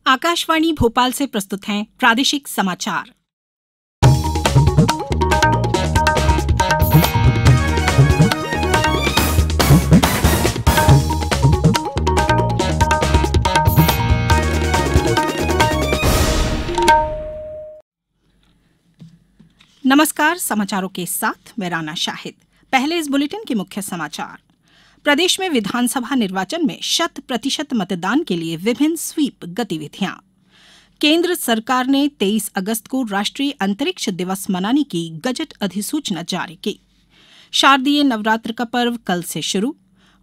आकाशवाणी भोपाल से प्रस्तुत हैं प्रादेशिक समाचार। नमस्कार, समाचारों के साथ मैं राना शाहिद। पहले इस बुलेटिन के मुख्य समाचार। प्रदेश में विधानसभा निर्वाचन में 100% मतदान के लिए विभिन्न स्वीप गतिविधियां। केंद्र सरकार ने 23 अगस्त को राष्ट्रीय अंतरिक्ष दिवस मनाने की गजट अधिसूचना जारी की। शारदीय नवरात्र का पर्व कल से शुरू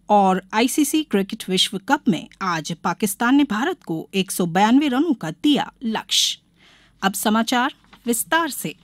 और आईसीसी क्रिकेट विश्व कप में आज पाकिस्तान ने भारत को 192 रनों का दिया लक्ष्य। अब समाचार विस्तार से।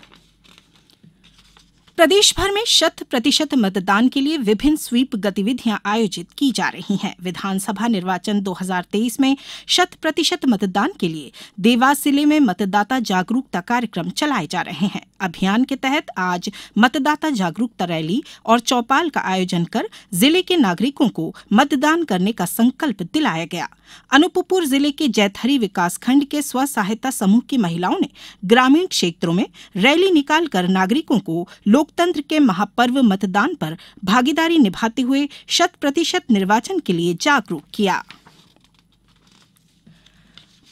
प्रदेश भर में 100% मतदान के लिए विभिन्न स्वीप गतिविधियां आयोजित की जा रही हैं। विधानसभा निर्वाचन 2023 में 100% मतदान के लिए देवास जिले में मतदाता जागरूकता कार्यक्रम चलाए जा रहे हैं। अभियान के तहत आज मतदाता जागरूकता रैली और चौपाल का आयोजन कर जिले के नागरिकों को मतदान करने का संकल्प दिलाया गया। अनूपपुर जिले के जैतहरी विकासखंड के स्व सहायता समूह की महिलाओं ने ग्रामीण क्षेत्रों में रैली निकालकर नागरिकों को लोकतंत्र के महापर्व मतदान पर भागीदारी निभाते हुए 100% निर्वाचन के लिए जागरूक किया।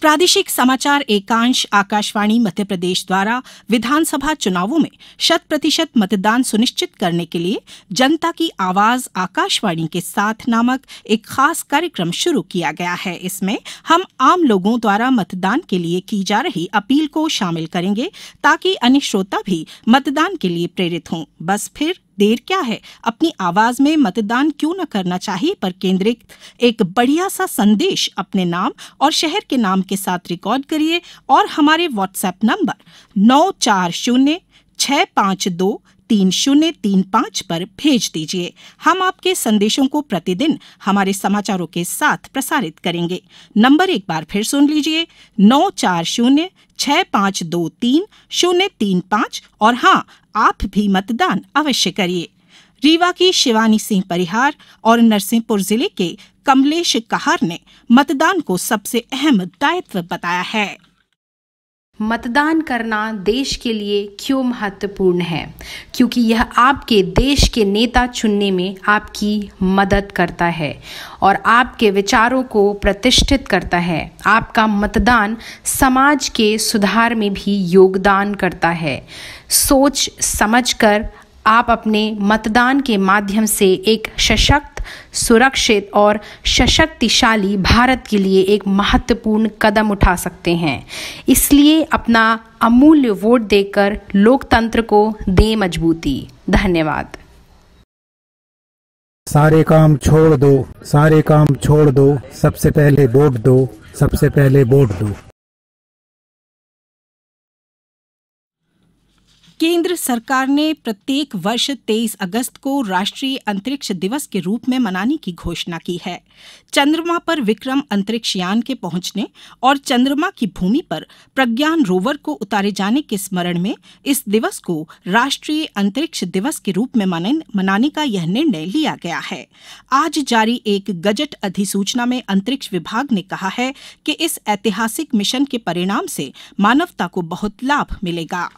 प्रादेशिक समाचार एकांश आकाशवाणी मध्य प्रदेश द्वारा विधानसभा चुनावों में 100% मतदान सुनिश्चित करने के लिए जनता की आवाज आकाशवाणी के साथ नामक एक खास कार्यक्रम शुरू किया गया है। इसमें हम आम लोगों द्वारा मतदान के लिए की जा रही अपील को शामिल करेंगे ताकि अन्य श्रोता भी मतदान के लिए प्रेरित हों। बस फिर देर क्या है, अपनी आवाज में मतदान क्यों न करना चाहिए पर केंद्रित एक बढ़िया सा संदेश अपने नाम और शहर के नाम के साथ रिकॉर्ड करिए और हमारे व्हाट्सएप नंबर 9406523035 पर भेज दीजिए। हम आपके संदेशों को प्रतिदिन हमारे समाचारों के साथ प्रसारित करेंगे। नंबर एक बार फिर सुन लीजिए, 9406523035 और हाँ, आप भी मतदान अवश्य करिए। रीवा की शिवानी सिंह परिहार और नरसिंहपुर जिले के कमलेश कहार ने मतदान को सबसे अहम दायित्व बताया है। मतदान करना देश के लिए क्यों महत्वपूर्ण है? क्योंकि यह आपके देश के नेता चुनने में आपकी मदद करता है और आपके विचारों को प्रतिष्ठित करता है। आपका मतदान समाज के सुधार में भी योगदान करता है। सोच समझकर आप अपने मतदान के माध्यम से एक सशक्त, सुरक्षित और सशक्तिशाली भारत के लिए एक महत्वपूर्ण कदम उठा सकते हैं। इसलिए अपना अमूल्य वोट देकर लोकतंत्र को दें मजबूती। धन्यवाद। सारे काम छोड़ दो, सारे काम छोड़ दो, सबसे पहले वोट दो, सबसे पहले वोट दो। केंद्र सरकार ने प्रत्येक वर्ष 23 अगस्त को राष्ट्रीय अंतरिक्ष दिवस के रूप में मनाने की घोषणा की है। चंद्रमा पर विक्रम अंतरिक्ष यान के पहुंचने और चंद्रमा की भूमि पर प्रज्ञान रोवर को उतारे जाने के स्मरण में इस दिवस को राष्ट्रीय अंतरिक्ष दिवस के रूप में मनाने का यह निर्णय लिया गया है। आज जारी एक गजट अधिसूचना में अंतरिक्ष विभाग ने कहा है कि इस ऐतिहासिक मिशन के परिणाम से मानवता को बहुत लाभ मिलेगा।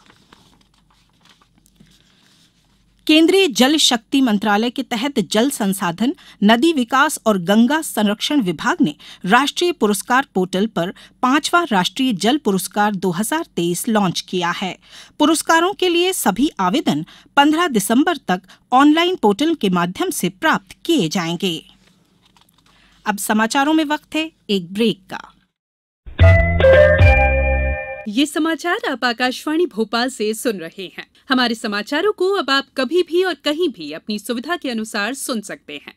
केंद्रीय जल शक्ति मंत्रालय के तहत जल संसाधन, नदी विकास और गंगा संरक्षण विभाग ने राष्ट्रीय पुरस्कार पोर्टल पर 5वां राष्ट्रीय जल पुरस्कार 2023 लॉन्च किया है। पुरस्कारों के लिए सभी आवेदन 15 दिसंबर तक ऑनलाइन पोर्टल के माध्यम से प्राप्त किए जाएंगे। अब समाचारों में वक्त है एक ब्रेक का। ये समाचार आप आकाशवाणी भोपाल से सुन रहे हैं। हमारे समाचारों को अब आप कभी भी और कहीं भी अपनी सुविधा के अनुसार सुन सकते हैं।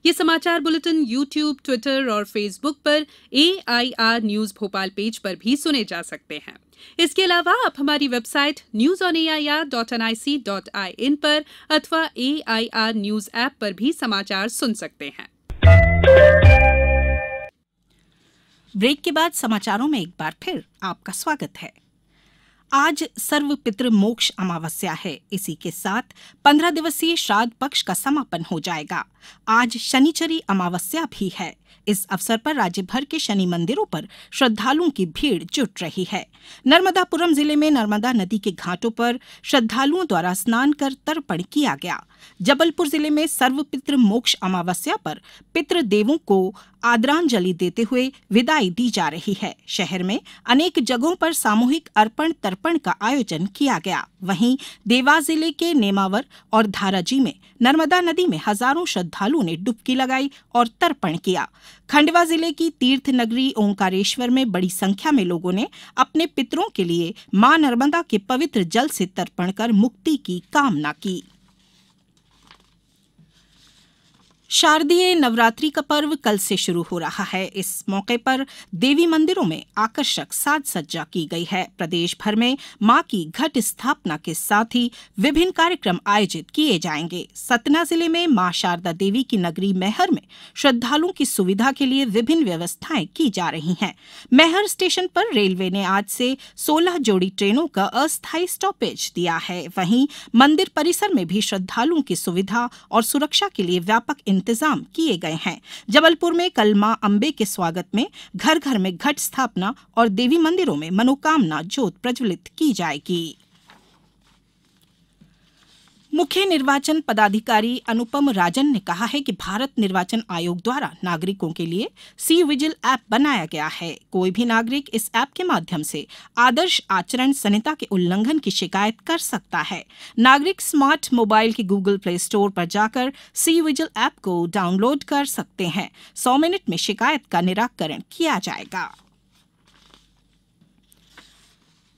ये समाचार बुलेटिन YouTube, ट्विटर और फेसबुक पर AIR न्यूज भोपाल पेज पर भी सुने जा सकते हैं। इसके अलावा आप हमारी वेबसाइट newsonair.nic.in पर अथवा AIR न्यूज ऐप पर भी समाचार सुन सकते हैं। ब्रेक के बाद समाचारों में एक बार फिर आपका स्वागत है। आज सर्व पितृ मोक्ष अमावस्या है। इसी के साथ 15 दिवसीय श्राद्ध पक्ष का समापन हो जाएगा। आज शनिचरी अमावस्या भी है। इस अवसर पर राज्य भर के शनि मंदिरों पर श्रद्धालुओं की भीड़ जुट रही है। नर्मदापुरम जिले में नर्मदा नदी के घाटों पर श्रद्धालुओं द्वारा स्नान कर तर्पण किया गया। जबलपुर जिले में सर्वपितृ मोक्ष अमावस्या पर पितृ देवों को आदरांजलि देते हुए विदाई दी जा रही है। शहर में अनेक जगहों पर सामूहिक अर्पण तर्पण का आयोजन किया गया। वहीं देवास जिले के नेमावर और धाराजी में नर्मदा नदी में हजारों श्रद्धालुओं ने डुबकी लगाई और तर्पण किया। खंडवा जिले की तीर्थ नगरी ओंकारेश्वर में बड़ी संख्या में लोगों ने अपने पितरों के लिए मां नर्मदा के पवित्र जल से तर्पण कर मुक्ति की कामना की। शारदीय नवरात्रि का पर्व कल से शुरू हो रहा है। इस मौके पर देवी मंदिरों में आकर्षक साज सज्जा की गई है। प्रदेश भर में मां की घट स्थापना के साथ ही विभिन्न कार्यक्रम आयोजित किए जाएंगे। सतना जिले में मां शारदा देवी की नगरी मैहर में श्रद्धालुओं की सुविधा के लिए विभिन्न व्यवस्थाएं की जा रही हैं। मैहर स्टेशन पर रेलवे ने आज से 16 जोड़ी ट्रेनों का अस्थायी स्टॉपेज दिया है। वहीं मंदिर परिसर में भी श्रद्धालुओं की सुविधा और सुरक्षा के लिए व्यापक इंतजाम किए गए हैं। जबलपुर में कल मां अंबे के स्वागत में घर घर में घट स्थापना और देवी मंदिरों में मनोकामना ज्योत प्रज्वलित की जाएगी। मुख्य निर्वाचन पदाधिकारी अनुपम राजन ने कहा है कि भारत निर्वाचन आयोग द्वारा नागरिकों के लिए सी विजिल ऐप बनाया गया है। कोई भी नागरिक इस ऐप के माध्यम से आदर्श आचरण संहिता के उल्लंघन की शिकायत कर सकता है। नागरिक स्मार्ट मोबाइल के गूगल प्ले स्टोर पर जाकर सी विजिल ऐप को डाउनलोड कर सकते हैं। 100 मिनट में शिकायत का निराकरण किया जाएगा।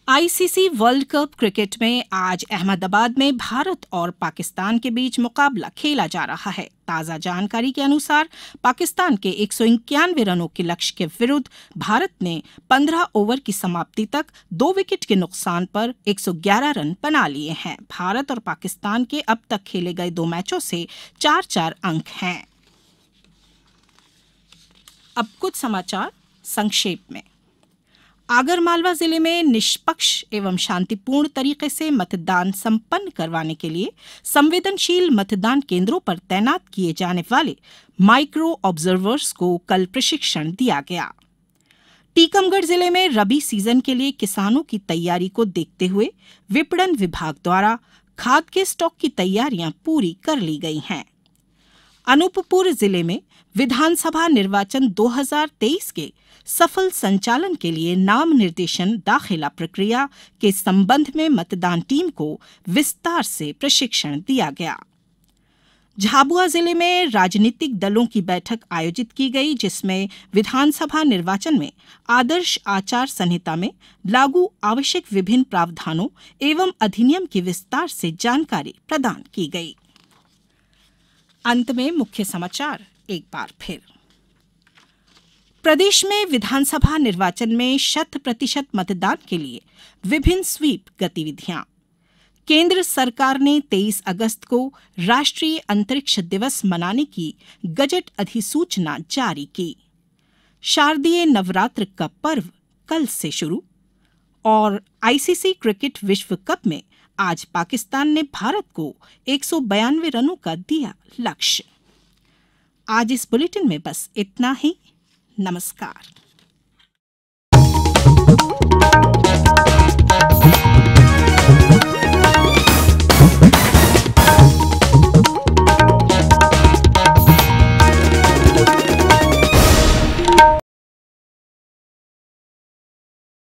आईसीसी वर्ल्ड कप क्रिकेट में आज अहमदाबाद में भारत और पाकिस्तान के बीच मुकाबला खेला जा रहा है। ताजा जानकारी के अनुसार पाकिस्तान के 191 रनों के लक्ष्य के विरुद्ध भारत ने 15 ओवर की समाप्ति तक 2 विकेट के नुकसान पर 111 रन बना लिए हैं। भारत और पाकिस्तान के अब तक खेले गए 2 मैचों से 4-4 अंक हैं। अब कुछ समाचार संक्षेप में। आगरमालवा जिले में निष्पक्ष एवं शांतिपूर्ण तरीके से मतदान संपन्न करवाने के लिए संवेदनशील मतदान केंद्रों पर तैनात किए जाने वाले माइक्रो ऑब्जर्वर्स को कल प्रशिक्षण दिया गया। टीकमगढ़ जिले में रबी सीजन के लिए किसानों की तैयारी को देखते हुए विपणन विभाग द्वारा खाद के स्टॉक की तैयारियां पूरी कर ली गई हैं। अनूपपुर जिले में विधानसभा निर्वाचन 2023 के सफल संचालन के लिए नाम निर्देशन दाखिला प्रक्रिया के संबंध में मतदान टीम को विस्तार से प्रशिक्षण दिया गया। झाबुआ जिले में राजनीतिक दलों की बैठक आयोजित की गई, जिसमें विधानसभा निर्वाचन में आदर्श आचार संहिता में लागू आवश्यक विभिन्न प्रावधानों एवं अधिनियम की विस्तार से जानकारी प्रदान की गई। अंत में मुख्य समाचार एक बार फिर। प्रदेश में विधानसभा निर्वाचन में 100% मतदान के लिए विभिन्न स्वीप गतिविधियां। केंद्र सरकार ने 23 अगस्त को राष्ट्रीय अंतरिक्ष दिवस मनाने की गजट अधिसूचना जारी की। शारदीय नवरात्र का पर्व कल से शुरू। और आईसीसी क्रिकेट विश्व कप में आज पाकिस्तान ने भारत को 192 रनों का दिया लक्ष्य। आज इस बुलेटिन में बस इतना ही। नमस्कार।